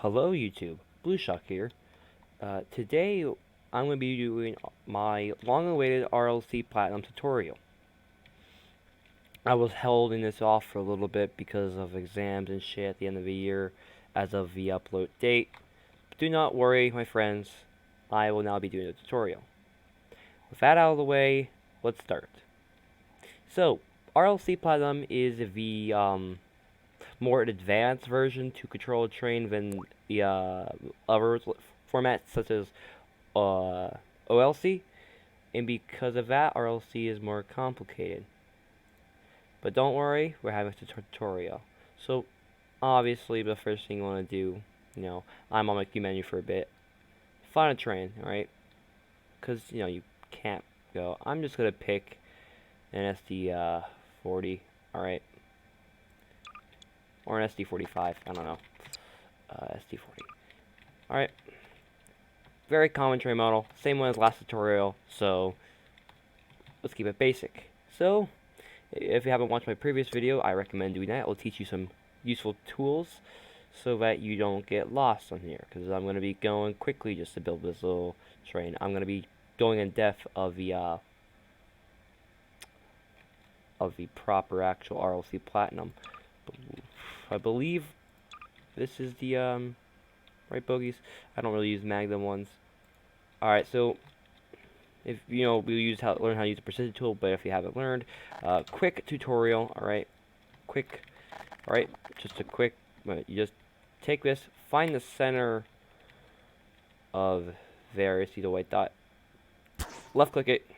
Hello YouTube, Blue Shock here. Today I'm going to be doing my long-awaited RLC Platinum tutorial. I was holding this off for a little bit because of exams and shit at the end of the year as of the upload date. But do not worry, my friends, I will now be doing the tutorial. With that out of the way, let's start. So, RLC Plasm is the more advanced version to control a train than the other formats such as OLC, and because of that, RLC is more complicated. But don't worry, we're having a tutorial. So, obviously, the first thing you want to do, I'm on my queue menu for a bit. Find a train, alright? Because, you can't go. I'm just going to pick an SD40, alright? Or an SD45, I don't know. SD40. Alright. Very common train model, same one as last tutorial, so let's keep it basic. So, if you haven't watched my previous video, I recommend doing that. It will teach you some useful tools so that you don't get lost on here, because I'm going to be going quickly just to build this little train. I'm going to be going in depth of the proper actual RLC Platinum. I believe this is the right bogies. I don't really use Magnum ones. Alright, so if we learn how to use the precision tool, but if you haven't learned, quick tutorial, alright? Quick, alright, just a quick, you just take this, find the center of there, see the white dot, left click it,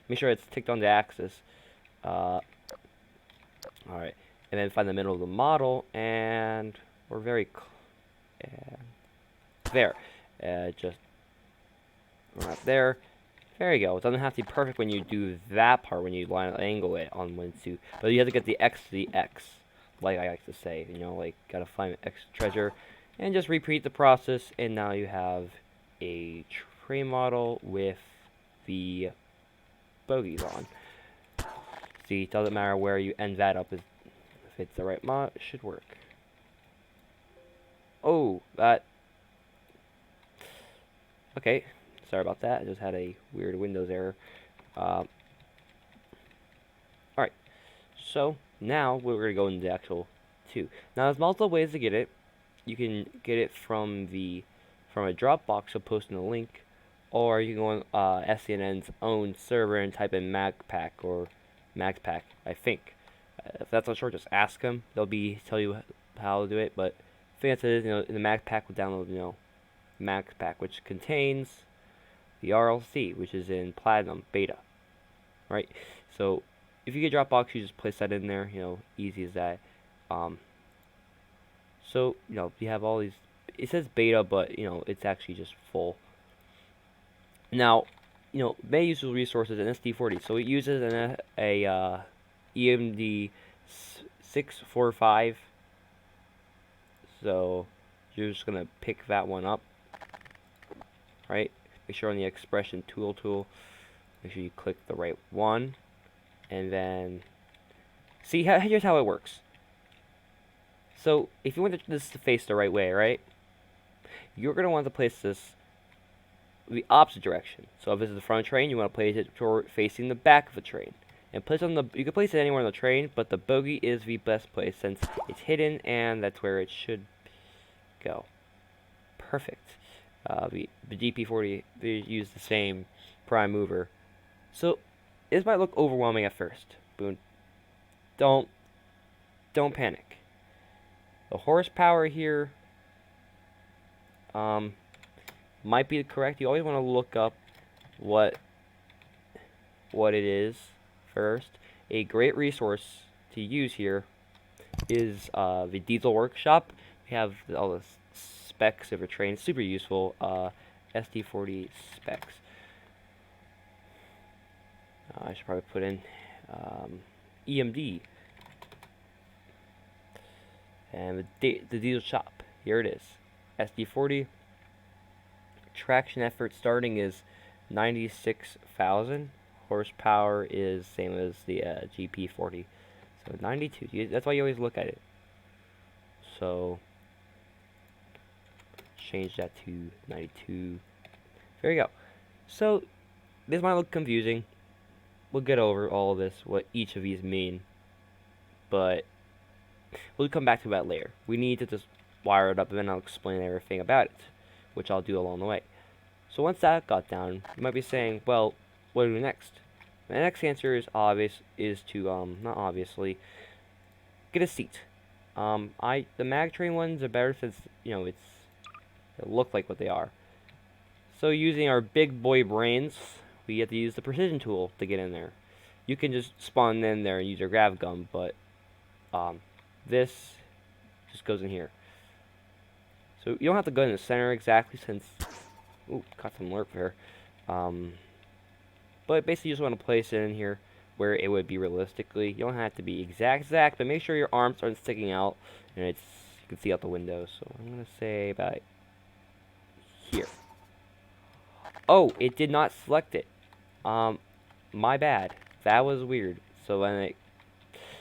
make sure it's ticked on the axis, alright, and then find the middle of the model, and we're very, there, just right there. There you go. It doesn't have to be perfect when you do that part, when you angle it on one two, but you have to get the X to the X, like I like to say, like gotta find X treasure, and just repeat the process, and now you have a train model with the bogies on. See, it doesn't matter where you end that up, if it's the right mod, it should work. Oh, okay. Sorry about that. I just had a weird Windows error. Alright. So, now we're going to go into the actual 2. Now, there's multiple ways to get it. You can get it from a Dropbox, so posting a link. Or you can go on SCNN's own server and type in MagPack or MagPack, I think. If that's not sure, just ask them. They'll tell you how to do it. But the thing is, in the MagPack, we'll download, MagPack, which contains the RLC, which is in Platinum Beta, right? So if you get Dropbox, you just place that in there, easy as that. So you have all these. It says beta, but it's actually just full. Now, may use resources in SD40, so it uses a EMD 645. So you're just gonna pick that one up, right? Make sure on the expression tool, make sure you click the right one, and then see here's how it works. So if you want this to face the right way, right, you're gonna want to place this the opposite direction. So if this is the front of the train, you want to place it facing the back of the train, and place on you can place it anywhere on the train, but the bogie is the best place since it's hidden, and that's where it should go. Perfect. The GP40, they use the same prime mover. So, this might look overwhelming at first. But don't panic. The horsepower here might be correct. You always want to look up what it is first. A great resource to use here is the Diesel Workshop. We have all the specs of a train, super useful. SD40 specs. I should probably put in EMD and the diesel shop. Here it is, SD40. Traction effort starting is 96,000. Horsepower is same as the GP40, so 92. That's why you always look at it. So change that to 92. There you go. So this might look confusing. We'll get over all of this, what each of these mean, but we'll come back to that later. We need to just wire it up, and then I'll explain everything about it, which I'll do along the way. So once that got down, you might be saying, well, what do we do next? The next answer is obvious, is to, not obviously, get a seat. The mag train ones are better since, you know, they look like what they are. So using our big boy brains, we have to use the precision tool to get in there. You can just spawn in there and use your grav gun, but this just goes in here. So you don't have to go in the center exactly since, ooh, caught some lerp there. But basically you just want to place it in here where it would be realistically. You don't have to be exact, but make sure your arms aren't sticking out and you can see out the window. So I'm gonna say about here. Oh, it did not select it. My bad. That was weird. So then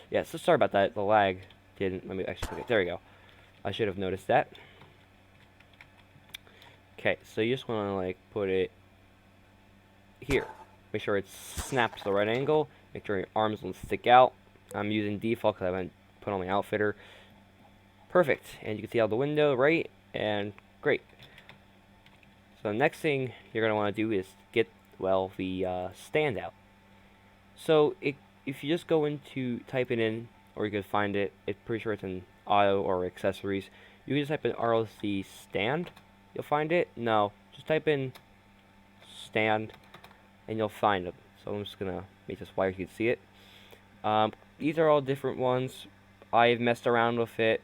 yeah, so sorry about that. The lag didn't, let me actually click it. There we go. I should have noticed that. Okay, so you just want to like put it here. Make sure it snaps the right angle. Make sure your arms don't stick out. I'm using default because I haven't put on my outfitter. Perfect. And you can see out the window, right? And great. So the next thing you're going to want to do is get, well, the stand out. So if you just go into, type it in, or you can find it, it's pretty sure it's in auto or accessories. You can just type in RLC stand. You'll find it. No, just type in stand and you'll find them. So I'm just gonna make this wire so you can see it. These are all different ones. I've messed around with it.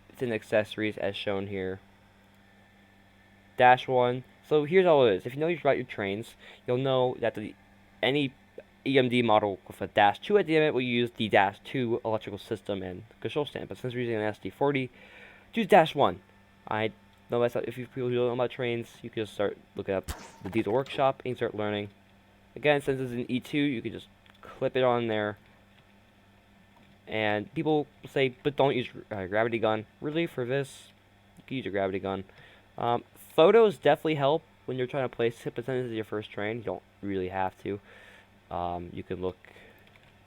It's in accessories as shown here. -1. So here's all it is. If you know about your trains, you'll know that any EMD model with a -2 at the end will use the -2 electrical system and control stand. But since we're using an SD40, use -1. I know that's, if you people don't know about trains, you can just start looking up the diesel workshop and start learning. Again, since it's an E2, you can just clip it on there. And people say, but don't use gravity gun. Really, for this, you can use your gravity gun. Photos definitely help when you're trying to place it, but since this is your first train, you don't really have to. You can look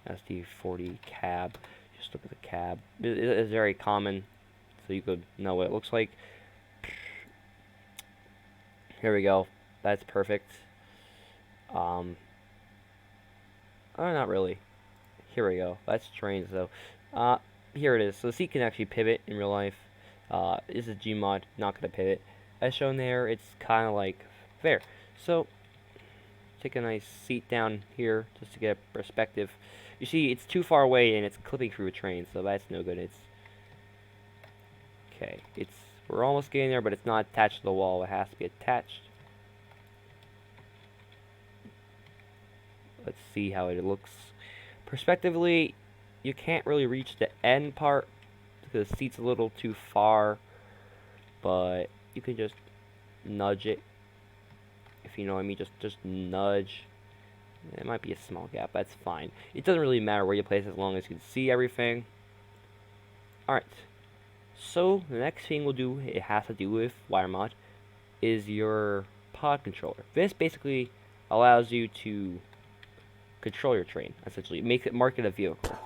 SD40 cab. Just look at the cab. It's very common, so you could know what it looks like. Here we go. That's perfect. Not really. Here we go. That's trains though. Here it is. So the seat can actually pivot in real life. This is Gmod. Not gonna pivot. As shown there, it's kind of like there. So take a nice seat down here just to get a perspective. You see, it's too far away and it's clipping through a train, so that's no good. Okay. We're almost getting there, but it's not attached to the wall. It has to be attached. Let's see how it looks. Perspectively, you can't really reach the end part because the seat's a little too far, but you can just nudge it, if you know what I mean. Just nudge. It might be a small gap, that's fine. It doesn't really matter where you place it as long as you can see everything. Alright, so the next thing we'll do, it has to do with wire mod, is your pod controller. This basically allows you to control your train, essentially. Mark it a vehicle.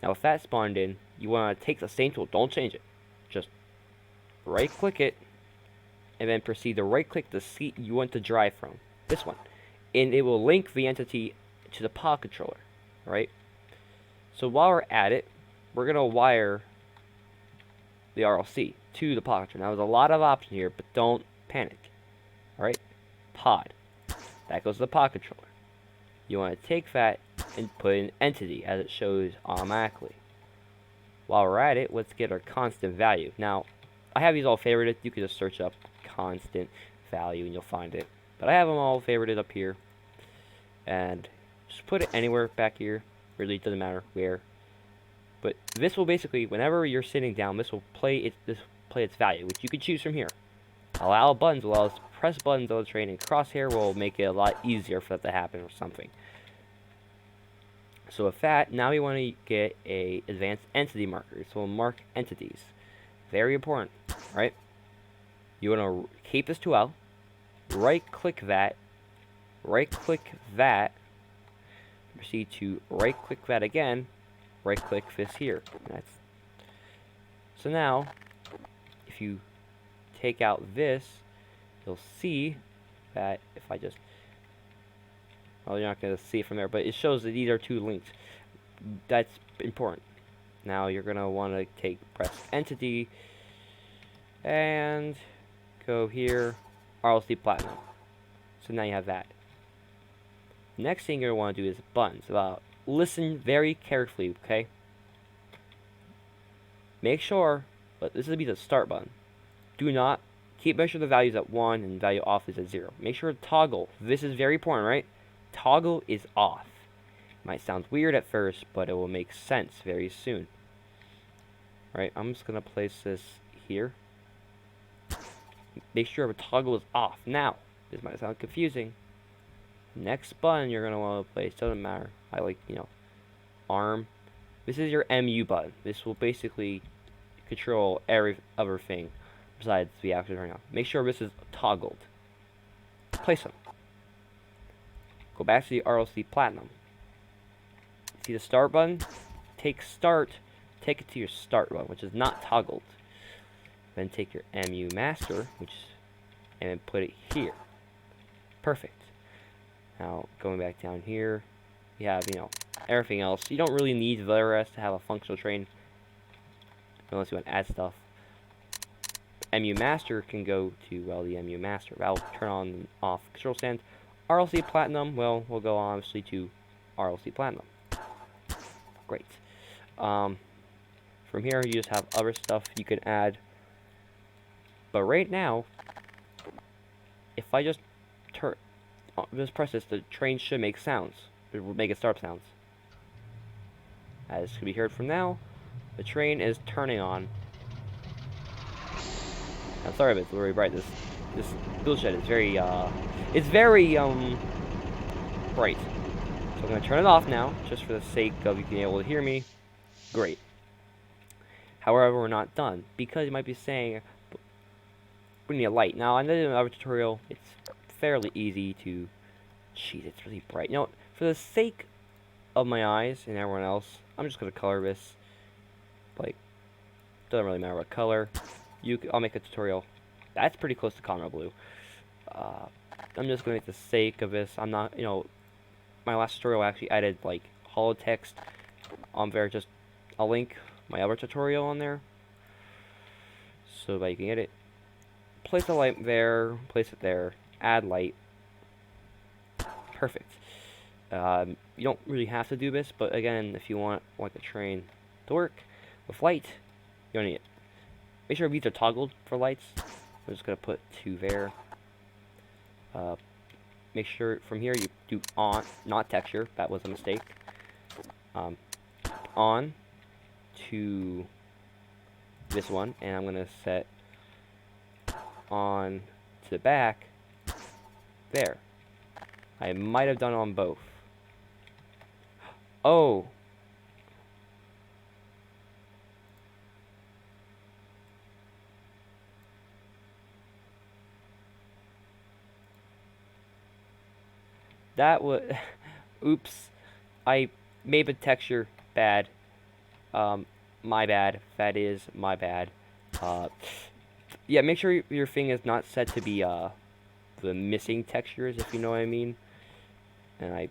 Now with that spawned in, you want to take the same tool, don't change it. Just right click it, and then proceed to right click the seat you want to drive from. This one. And it will link the entity to the pod controller. Right? So while we're at it, we're going to wire the RLC to the pod controller. Now there's a lot of options here, but don't panic. Alright? Pod. That goes to the pod controller. You want to take that and put in entity as it shows automatically. While we're at it, let's get our constant value. Now, I have these all favorited. You can just search up constant value and you'll find it. But I have them all favorited up here. And just put it anywhere back here. Really doesn't matter where. But this will basically, whenever you're sitting down, this will play its value, which you can choose from here. Allow buttons will allow us to press buttons on the train, and crosshair will make it a lot easier for that to happen or something. So with that, now we want to get a advanced entity marker. So we'll mark entities. Very important, right? You want to keep this tool out, right click that, proceed to right click that again, right click this here. So now, if you take out this, you'll see that if I just, well, you're not going to see it from there, but it shows that these are two links. That's important. Now you're going to want to press entity and go here, RLC Plasm. So now you have that. Next thing you're going to want to do is buttons. Listen very carefully, okay? Make sure, but this will be the start button. Do not measure the values at 1 and value off is at 0. Make sure to toggle. This is very important, right? Toggle is off. Might sound weird at first, but it will make sense very soon. Right, I'm just going to place this here. Make sure the toggle is off. Now, this might sound confusing. Next button you're going to want to place, doesn't matter. I like, arm. This is your MU button. This will basically control every other thing besides the action turning on. Make sure this is toggled. Place them. Go back to the RLC Platinum. See the start button? Take it to your start button, which is not toggled. Then take your MU master, and then put it here. Perfect. Now, going back down here, you have, everything else. You don't really need the rest to have a functional train, unless you want to add stuff. MU master can go to, well, the MU master. That'll turn on and off control stand. RLC Platinum, well, we'll go obviously to RLC Platinum. Great. From here, you just have other stuff you can add. But right now, if I just press this, the train should make sounds. It will make it start sounds. As can be heard from now, the train is turning on. I'm sorry if it's very bright. This bullshit is very bright. So I'm gonna turn it off now, just for the sake of you being able to hear me. Great. However, we're not done, because you might be saying, we need a light. Now, I know in another tutorial, it's fairly easy to, jeez, it's really bright. For the sake of my eyes and everyone else, I'm just going to color this, like, doesn't really matter what color. I'll make a tutorial. That's pretty close to Conroe Blue. I'm just going to make the sake of this. I'm not, my last tutorial actually added, like, hollow text on there, just, I'll link my other tutorial on there, so that you can get it. Place a light there, place it there, add light. Perfect. You don't really have to do this, but again, if you want the train to work with light, you don't need it. Make sure these are toggled for lights. I'm just going to put 2 there. Make sure from here you do on, not texture. That was a mistake. On to this one, and I'm going to set on to the back there. I might have done it on both. Oh. That was oops. I made the texture bad. My bad. That is my bad. Yeah, make sure your thing is not set to be the missing textures, if you know what I mean. And I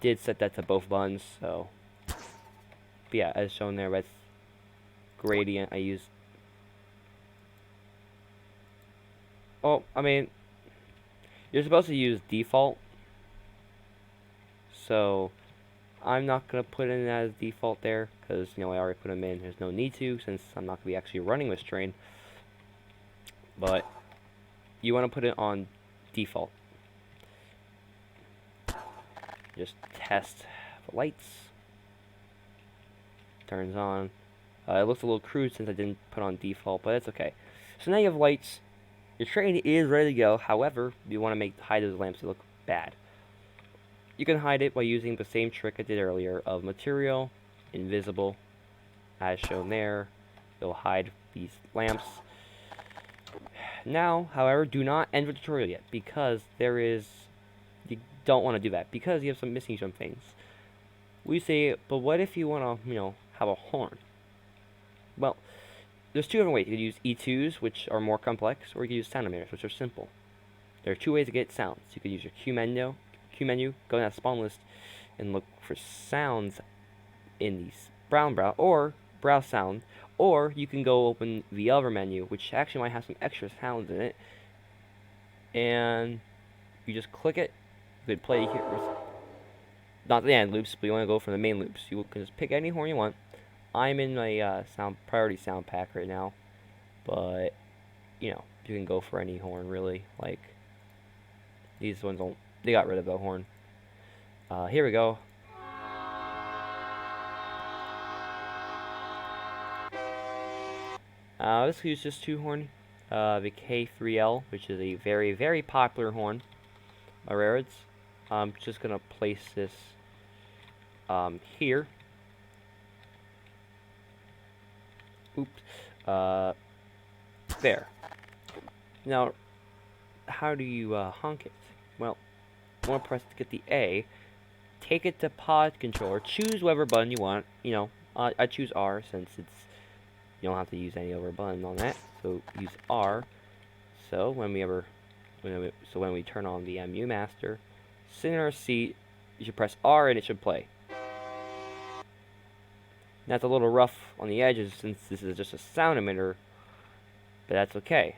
did set that to both buttons, so. But yeah, as shown there, that's gradient. I used. Oh, I mean, you're supposed to use default. So, I'm not going to put in as default there, because, I already put them in. There's no need to, since I'm not going to be actually running this train. But, you want to put it on default. Just test the lights. Turns on. It looks a little crude since I didn't put on default, but it's okay. So now you have lights. Your train is ready to go. However, you want to hide those lamps to look bad. You can hide it by using the same trick I did earlier of material, invisible, as shown there. It'll hide these lamps. Now, however, do not end the tutorial yet, because you don't want to do that, because you have missing some things. We say, but what if you want to, have a horn? Well, there's two different ways. You could use E2s, which are more complex, or you could use sound emitters, which are simple. There are two ways to get sounds. You could use your Q menu, go down that spawn list, and look for sounds in the or browse sound, or you can go open the other menu, which actually might have some extra sounds in it, and you just click it. You could play here, not the end loops, but you want to go from the main loops. You can just pick any horn you want. I'm in my priority sound pack right now, but you can go for any horn really. Like these ones they got rid of the horn. Here we go. Let's use just two horn, the K3L, which is a very, very popular horn. Rarids. I'm just gonna place this here. Oops. There. Now, how do you honk it? Well, you want to press to get the A. Take it to pod controller. Choose whatever button you want. I choose R since you don't have to use any other button on that. So use R. So when we turn on the MU master, sit in our seat, you should press R and it should play. Now it's a little rough on the edges since this is just a sound emitter, but that's okay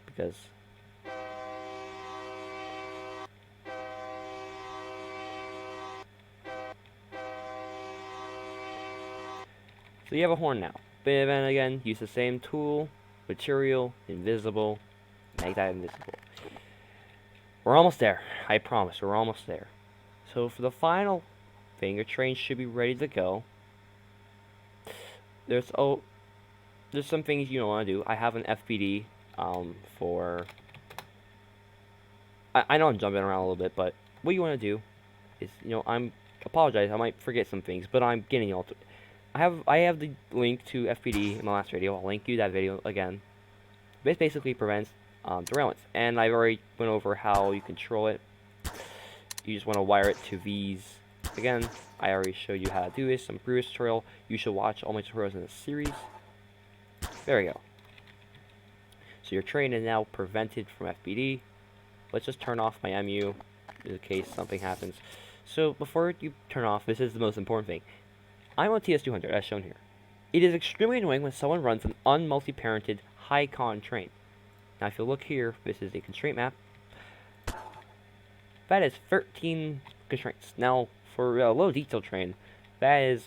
because so you have a horn now. But then again, use the same tool, material, invisible, make that invisible. We're almost there. I promise, we're almost there. So for the final thing, your train should be ready to go. There's some things you don't want to do. I have an FPD for. I know I'm jumping around a little bit, but what you want to do is apologize. I might forget some things, but I'm getting y'all to. I have the link to FPD in my last video. I'll link you that video again. This basically prevents derailments, and I've already went over how you control it. You just want to wire it to these. Again, I already showed you how to do this. Some previous tutorial. You should watch all my tutorials in this series. There we go. So your train is now prevented from FPD. Let's just turn off my MU in case something happens. So before you turn off, this is the most important thing. I'm on TS200 as shown here. It is extremely annoying when someone runs an unmulti-parented high-con train. Now if you look here, this is a constraint map. That is 13 constraints. Now for a low detail train, the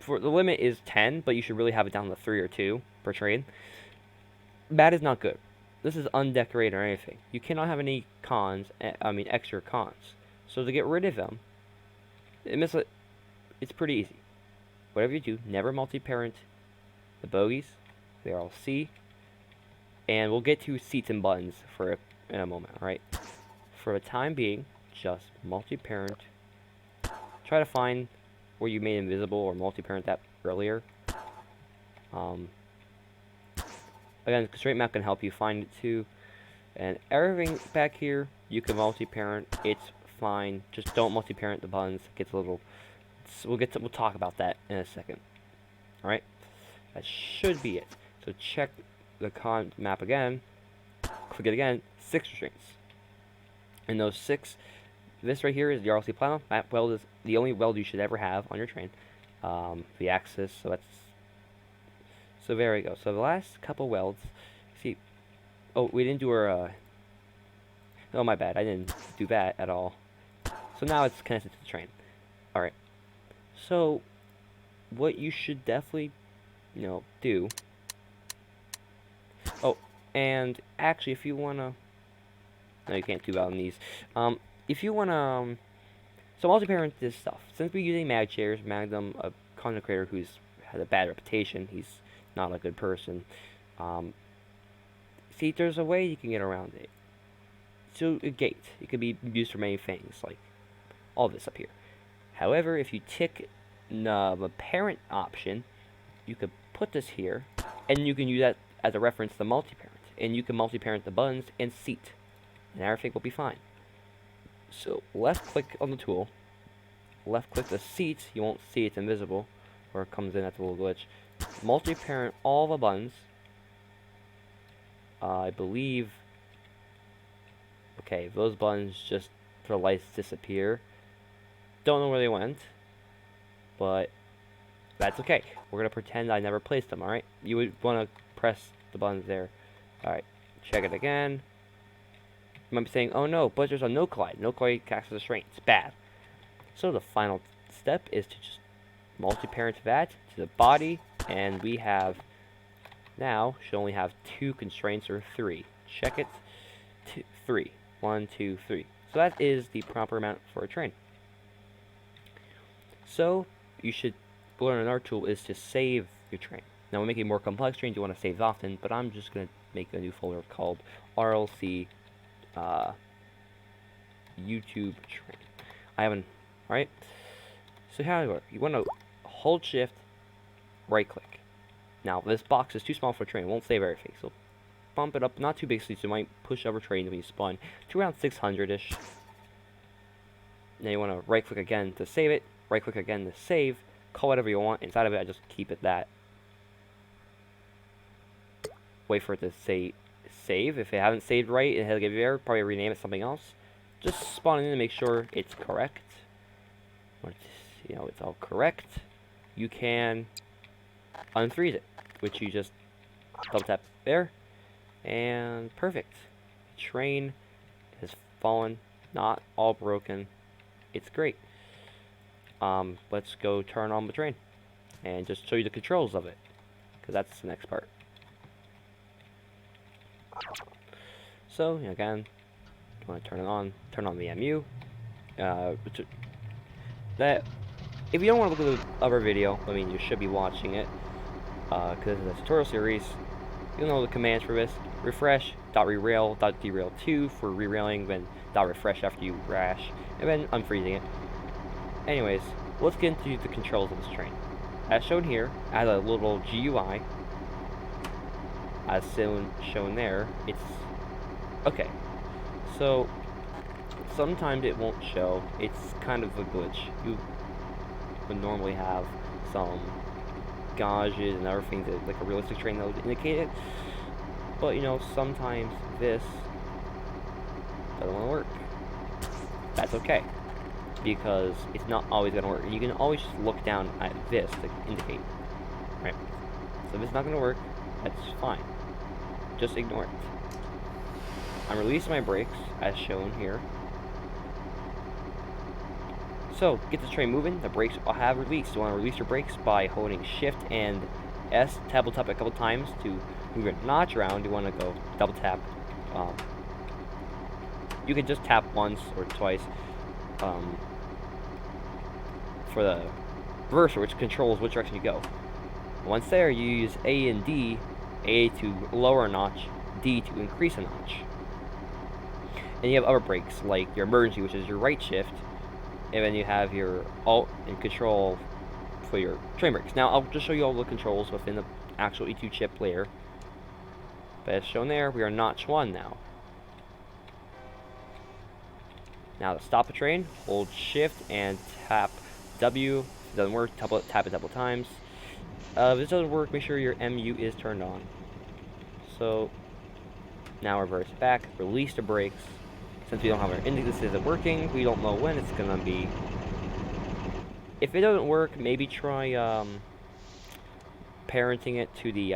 limit is 10, but you should really have it down to 3 or 2 per train. That is not good. This is undecorated or anything. You cannot have any extra cons. So to get rid of them, it's pretty easy. Whatever you do, never multi-parent the bogies, the RLC, and we'll get to seats and buttons in a moment, alright? For the time being, just multi-parent. Try to find where you made invisible or multi-parent that earlier. Again, the constraint map can help you find it too. And everything back here, you can multi-parent. It's fine. Just don't multi-parent the buttons. It gets a little. We'll talk about that in a second. All right, that should be it. So check the con map again. Click it again. 6 restraints. And those 6. This right here is the RLC Plasm. That weld is the only weld you should ever have on your train. The axis. So there we go. So the last couple welds. See. Oh, we didn't do our. Oh, my bad. I didn't do that at all. So now it's connected to the train. All right. So, what you should definitely, do. Oh, and actually, if you wanna, no, you can't do that on these. If you wanna, so multi-parent this stuff. Since we're using mag chairs, Magnum, a content creator who's has a bad reputation, he's not a good person. See, there's a way you can get around it. So a gate, it could be used for many things, like all this up here. However, if you tick the parent option, you could put this here, and you can use that as a reference to multi-parent. and you can multi-parent the buttons and seat, and everything will be fine. So left click on the tool, left click the seat, you won't see it's invisible, or it comes in at the little glitch. Multi-parent all the buttons. I believe, okay, those buttons just, the lights disappear. Don't know where they went, but that's okay. We're going to pretend I never placed them, alright? You would want to press the buttons there. Alright, check it again. You might be saying, oh no, but there's a no collide. No collide acts as a strain. It's bad. So the final step is to just multi-parent that to the body, and we have now should only have 2 constraints, or 3. Check it. 3. 1, 2, 3. So that is the proper amount for a train. So you should learn another tool is to save your train. Now, when making more complex trains, you want to save often, but I'm just going to make a new folder called RLC YouTube train. I haven't, right? So how does it work? You want to hold shift, right click. Now, this box is too small for a train. It won't save everything, so bump it up, not too big, so you might push over train when you spawn to around 600-ish. Now you want to right click again to save it, right click again to save, call whatever you want. Inside of it, I just keep it that. Wait for it to say save. If it hasn't saved right, it'll give you error. Probably rename it something else. Just spawn it in to make sure it's correct. Once you know it's all correct, you can unfreeze it, which you just double tap there, and perfect. Train has fallen, not all broken. It's great. Let's go turn on the train and just show you the controls of it, because that's the next part. So again, you want to turn on the MU. That if you don't want to look at the other video, I mean you should be watching it, because this is a tutorial series. You'll know the commands for this: refresh, .rerail, .derail2 for rerailing, then .refresh after you crash, and then unfreezing it. Anyways, let's get into the controls of this train. As shown here, as a little GUI, as shown there, it's okay. So sometimes it won't show. It's kind of a glitch. You would normally have some gauges and other things that, like a realistic train, that would indicate it. But you know, sometimes this doesn't want to work. That's okay, because it's not always going to work. You can always just look down at this to indicate. Right? So if it's not going to work, that's fine. Just ignore it. I'm releasing my brakes, as shown here. So, get this train moving. The brakes will have released. You want to release your brakes by holding Shift and S, double tap a couple times to move your notch around. You want to go double tap. You can just tap once or twice for the reverser, which controls which direction you go. Once there, you use A and D. A to lower a notch, D to increase a notch. And you have other brakes, like your emergency, which is your right shift, and then you have your alt and control for your train brakes. Now, I'll just show you all the controls within the actual E2 chip later. But as shown there, we are notch 1 now. Now, to stop a train, hold shift and tap W. If it doesn't work, tap it double times. If this doesn't work, make sure your MU is turned on. So, now reverse back, release the brakes. Since we don't have our indicator, this isn't working, we don't know when it's gonna be. If it doesn't work, maybe try parenting it to the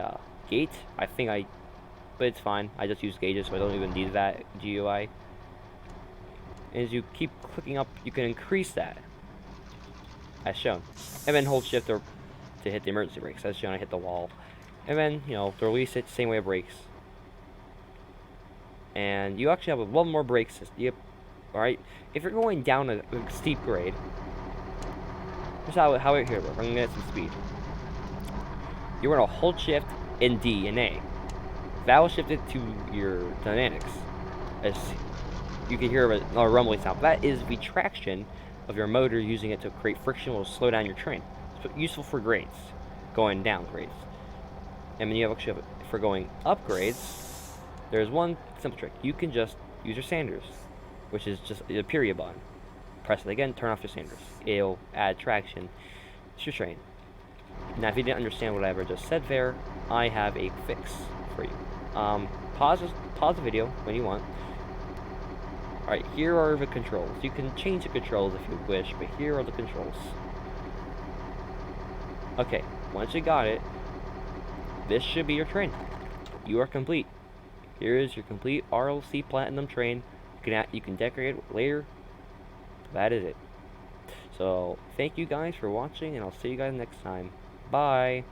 gate. But it's fine. I just use gauges, so I don't even need that GUI. And as you keep clicking up, you can increase that, as shown. And then hold shift to hit the emergency brakes, as shown. I hit the wall. And then, you know, to release it, same way of brakes. And you actually have one more brake system. Yep. Alright? If you're going down a steep grade, here's how it here works. I'm gonna get some speed. You're gonna hold shift and D and A. That will shift it to your dynamics. As you can hear a rumbling sound. That is the traction of your motor, using it to create friction, will slow down your train. It's useful for grades, going down grades. And then you have actually, for going up grades, there's one simple trick. You can just use your Sanders, which is just a period button. Press it again, turn off your Sanders. It'll add traction to your train. Now, if you didn't understand what I ever just said there, I have a fix for you. Pause the video when you want. Alright, here are the controls. You can change the controls if you wish, but here are the controls. Okay, once you got it, this should be your train. You are complete. Here is your complete RLC Platinum train. You can decorate it later. That is it. So, thank you guys for watching, and I'll see you guys next time. Bye!